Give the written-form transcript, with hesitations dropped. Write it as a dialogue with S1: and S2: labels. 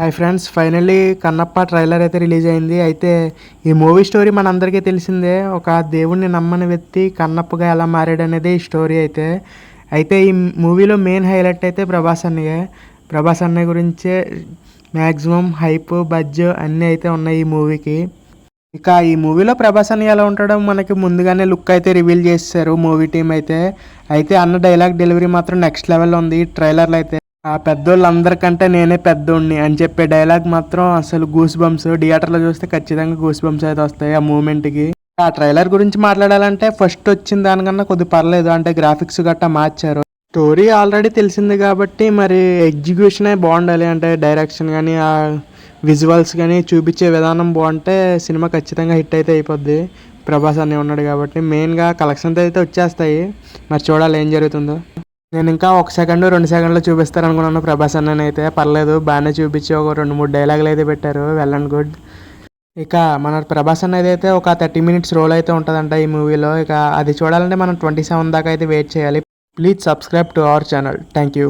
S1: Hi friends, finally Kannappa trailer అయితే release అయింది. అయితే ఈ మూవీ స్టోరీ మనందరికీ తెలిసిందే. ఒక దేవుణ్ణి నమ్మని వ్యక్తి కన్నప్పగా ఎలా మారాడనేదే ఈ స్టోరీ అయితే. అయితే ఈ మూవీలో మెయిన్ హైలైట్ అయితే ప్రభాస్ అన్నయ్యే. ప్రభాస్ అన్నయ్య గురించే మ్యాక్సిమం హైప్, బడ్జ్ అన్నీ అయితే ఉన్నాయి ఈ మూవీకి. ఇక ఈ మూవీలో ప్రభాస్ అన్నయ్య ఎలా ఉంటాడో మనకి ముందుగానే లుక్ అయితే రివీల్ చేశారు మూవీ టీం అయితే. అయితే అన్న డైలాగ్ డెలివరీ మాత్రం నెక్స్ట్ లెవెల్లో ఉంది ఈ ట్రైలర్లో అయితే. ఆ పెద్దోళ్ళందరికంటే నేనే పెద్దోడిని అని చెప్పే డైలాగ్ మాత్రం అసలు గూస్ బంప్స్. థియేటర్లో చూస్తే ఖచ్చితంగా గూస్ బంప్స్ అయితే వస్తాయి ఆ మూమెంట్కి. ఆ ట్రైలర్ గురించి మాట్లాడాలంటే ఫస్ట్ వచ్చిన దానికన్నా కొద్దిగా పర్లేదు, అంటే గ్రాఫిక్స్ గట్టా మార్చారు. స్టోరీ ఆల్రెడీ తెలిసింది కాబట్టి మరి ఎగ్జిక్యూషనే బాగుండాలి, అంటే డైరెక్షన్ కానీ ఆ విజువల్స్ కానీ చూపించే విధానం బాగుంటే సినిమా ఖచ్చితంగా హిట్ అయితే అయిపోద్ది. ప్రభాస్ అనే ఉన్నాడు కాబట్టి మెయిన్గా కలెక్షన్స్ అయితే వచ్చేస్తాయి. మరి చూడాలి ఏం జరుగుతుందో. నేను ఇంకా 1 సెకండ్ 2 సెకండ్లో చూపిస్తారనుకున్నాను ప్రభాస్ అన్నని. అయితే పర్లేదు, బాగానే చూపించి ఒక 2-3 డైలాగులు అయితే పెట్టారు, వెల్ అండ్ గుడ్. ఇక మన ప్రభాస్ అన్నది అయితే ఒక 30 మినిట్స్ రోల్ అయితే ఉంటుందంట ఈ మూవీలో. ఇక అది చూడాలంటే మనం 27 దాకా అయితే వెయిట్ చేయాలి. Please subscribe to our channel. Thank you.